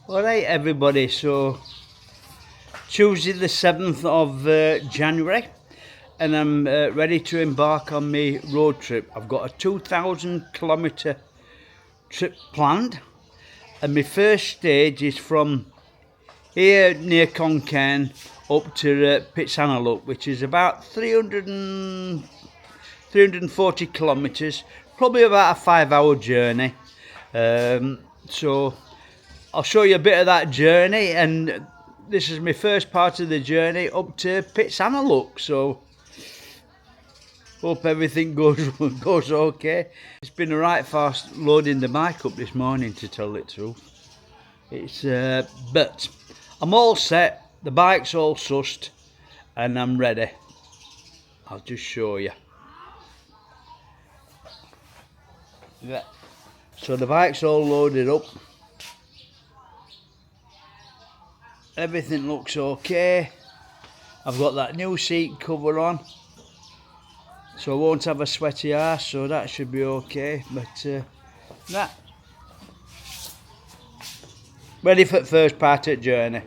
Alright everybody, so Tuesday the 7th of January, and I'm ready to embark on my road trip. I've got a 2,000 kilometre trip planned, and my first stage is from here near Kaen up to Phitsanoluk, which is about 340 kilometres, probably about a 5-hour journey. So I'll show you a bit of that journey, and this is my first part of the journey up to Phitsanoluk, so hope everything goes okay. It's been a right fast loading the bike up this morning, to tell the truth. It's but I'm all set, the bike's all sussed, and I'm ready. I'll just show you. Yeah. So the bike's all loaded up. Everything looks okay. I've got that new seat cover on, so I won't have a sweaty arse, so that should be okay. But ready for the first part of the journey.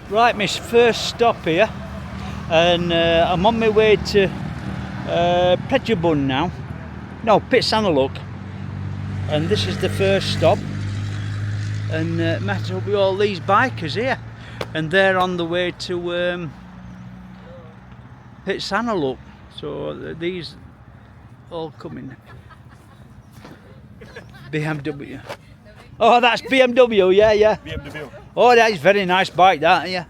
Right, my first stop here, and I'm on my way to pretchabun now. No, Phitsanoluk, and this is the first stop. And met up with all these bikers here, and they're on the way to Phitsanoluk. So these all coming. BMW. Oh, that's BMW, yeah. BMW. Oh, that is very nice bike, that, yeah.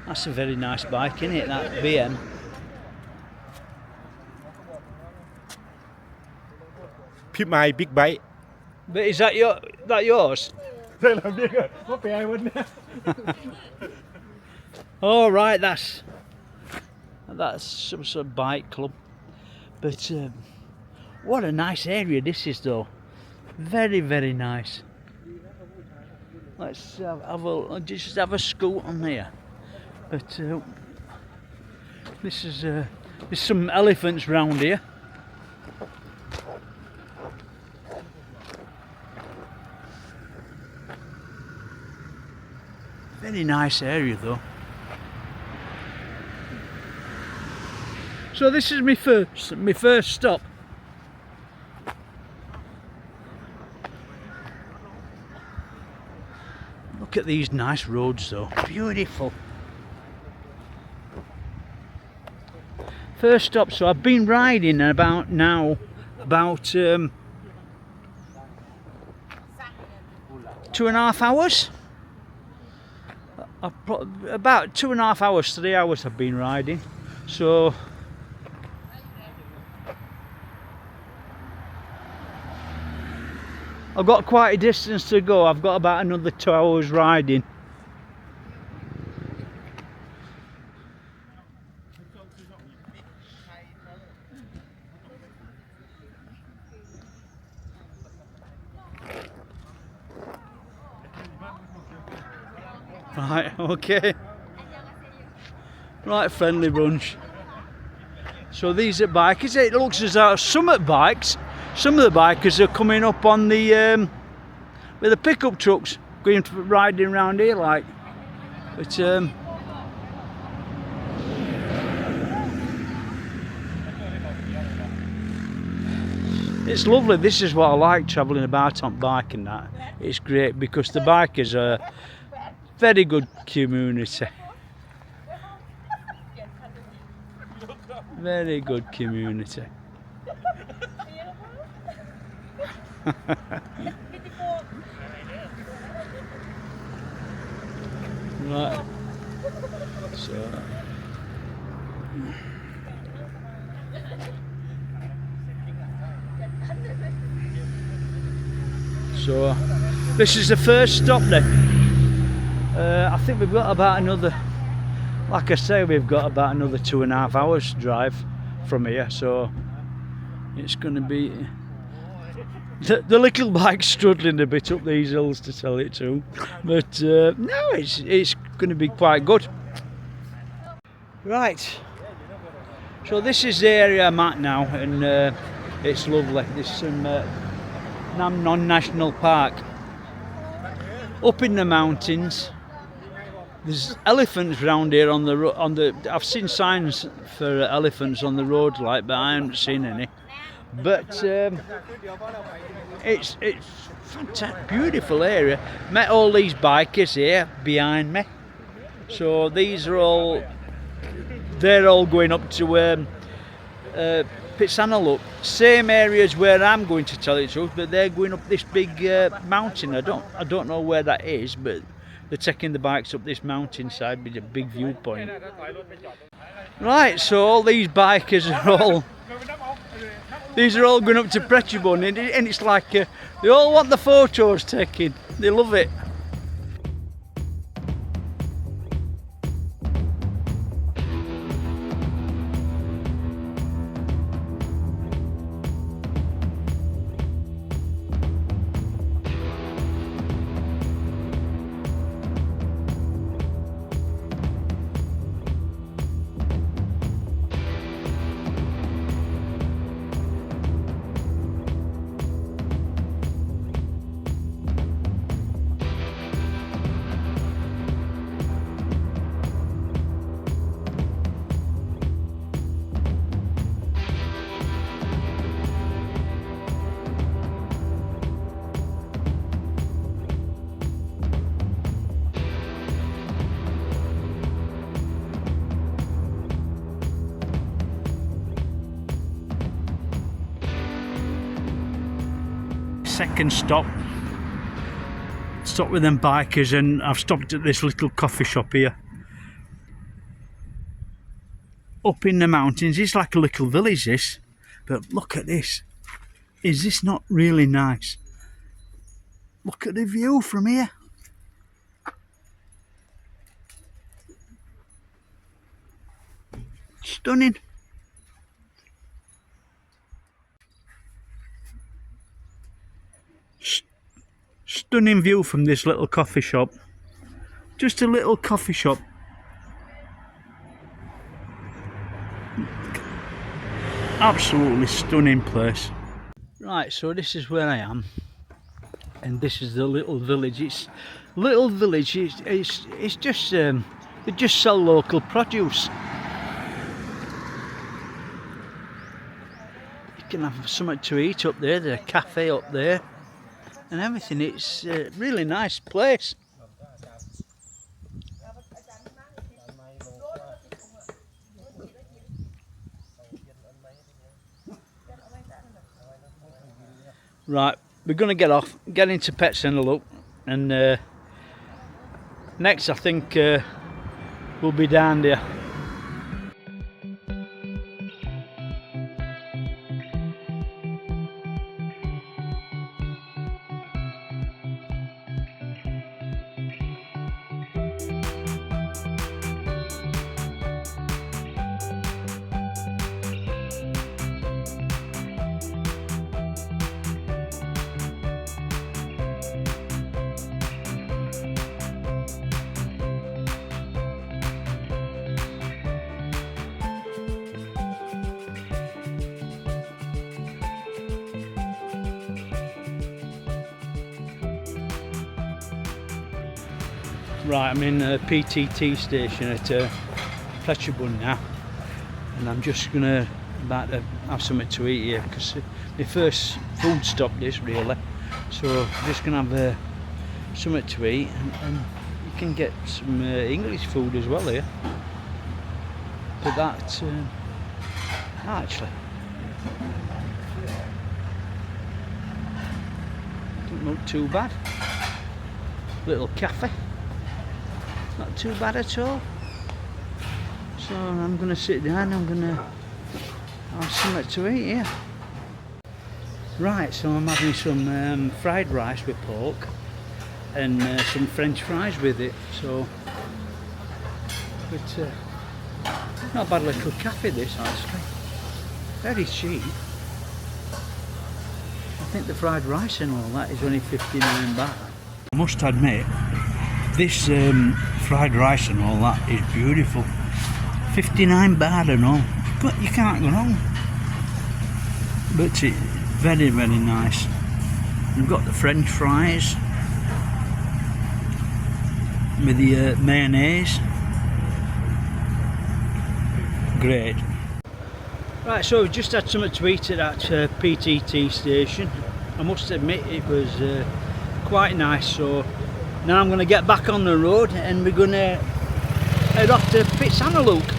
That's a very nice bike, isn't it, that BM? My big bike. But is that yours? Oh, right, that's some sort of bike club. But what a nice area this is, though. Very, very nice. Let's just have a scoot on here. But there's some elephants round here. Very nice area, though. So this is my first stop. Look at these nice roads, though. Beautiful. First stop. So I've been riding about 2.5 hours. About 2.5 hours, 3 hours I've been riding. So I've got quite a distance to go. I've got about another 2 hours riding. Right, okay. Right, friendly bunch. So these are bikers. It looks as though some of the bikers are coming up on the with the pickup trucks, going riding around here like. But it's lovely. This is what I like, travelling about on bike and that. It's great because the bikers are very good community. Very good community. Right. So this is the first stop then. I think we've got about another, like I say, we've got about another 2.5 hours drive from here, so it's going to be the little bike's struggling a bit up these hills, to tell it true, but no, it's going to be quite good. Right, so this is the area I'm at now, and it's lovely. This is some Nam Non National Park up in the mountains. There's elephants round here on the I've seen signs for elephants on the road, like, but I haven't seen any. But it's fantastic, beautiful area. Met all these bikers here behind me. So these are all, they're all going up to Phitsanoluk, same areas where I'm going, to tell you the truth, but they're going up this big mountain. I don't know where that is, but they're taking the bikes up this mountainside with a big viewpoint. Right, so all these bikers are all, these are all going up to Pretchabun, and it's like they all want the photos taken. They love it. Second stop with them bikers, and I've stopped at this little coffee shop here up in the mountains. It's like a little village, this, but look at this. Is this not really nice? Look at the view from here. Stunning. Stunning view from this little coffee shop. Just a little coffee shop. Absolutely stunning place. Right, so this is where I am, and this is the little village. It's little village. It's just they just sell local produce. You can have something to eat up there. There's a cafe up there and everything. It's a really nice place. Right, we're going to get into Phitsanoluk, and next I think we'll be down there. Right, I'm in a PTT station at Pretchabun now, and I'm just about to have something to eat here because my first food stop this really. So I'm just gonna have something to eat, and you can get some English food as well here. But that actually don't look too bad. Little cafe. Not too bad at all. So I'm going to sit down, I'm going to have something to eat here. Right, so I'm having some fried rice with pork and some French fries with it. So, but not a bad little cafe this actually. Very cheap. I think the fried rice and all that is only 59 baht. I must admit, this fried rice and all that is beautiful. 59 baht and all. But you can't go wrong. But it's very, very nice. We've got the French fries with the mayonnaise. Great. Right, so we've just had something to eat at that PTT station. I must admit it was quite nice. So now I'm going to get back on the road and we're going to head off to Phitsanoluk.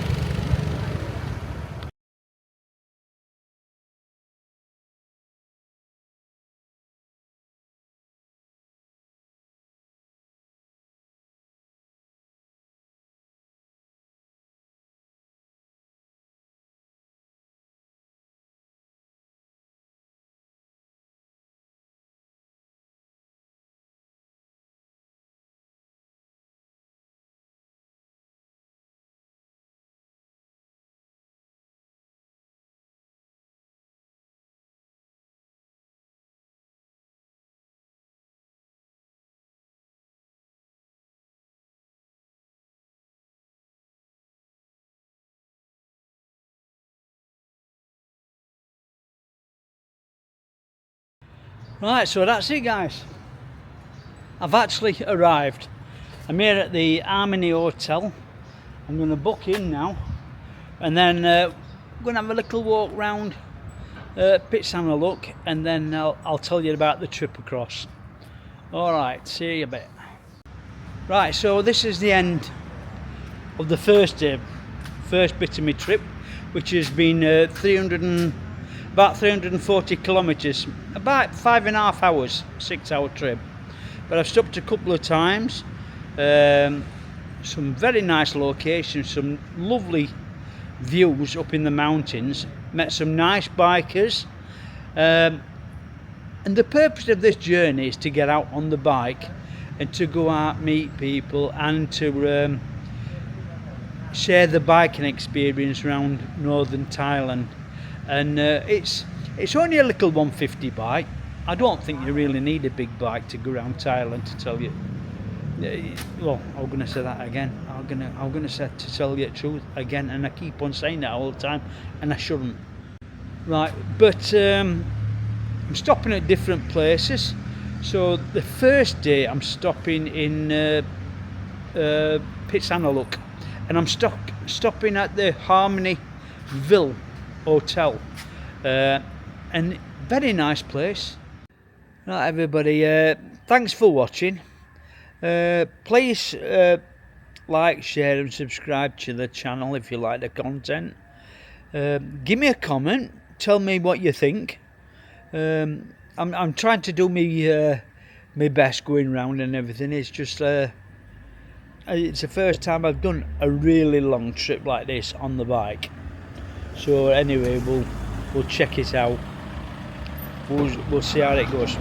Right, so that's it guys. I've actually arrived. I'm here at the Harmony Hotel. I'm going to book in now and then we're going to have a little walk round Phitsanoluk, and then I'll tell you about the trip across. Alright, see you a bit. Right, so this is the end of the first day, first bit of my trip, which has been about 340 kilometres, about 5.5 hours, 6-hour trip. But I've stopped a couple of times, some very nice locations, some lovely views up in the mountains, met some nice bikers, and the purpose of this journey is to get out on the bike and to go out, meet people, and to share the biking experience around northern Thailand. And it's only a little 150 bike. I don't think you really need a big bike to go around Thailand, to tell you. Well, I'm going to say that again. I'm going to say, to tell you the truth again, and I keep on saying that all the time, and I shouldn't. Right, but I'm stopping at different places. So the first day I'm stopping in Phitsanoluk, and I'm stopping at the Harmony Ville Hotel, and very nice place. Right everybody, thanks for watching. Please like, share and subscribe to the channel if you like the content. Give me a comment, tell me what you think. I'm trying to do me my best going round and everything. It's just it's the first time I've done a really long trip like this on the bike. So anyway, we'll check it out. We'll see how it goes.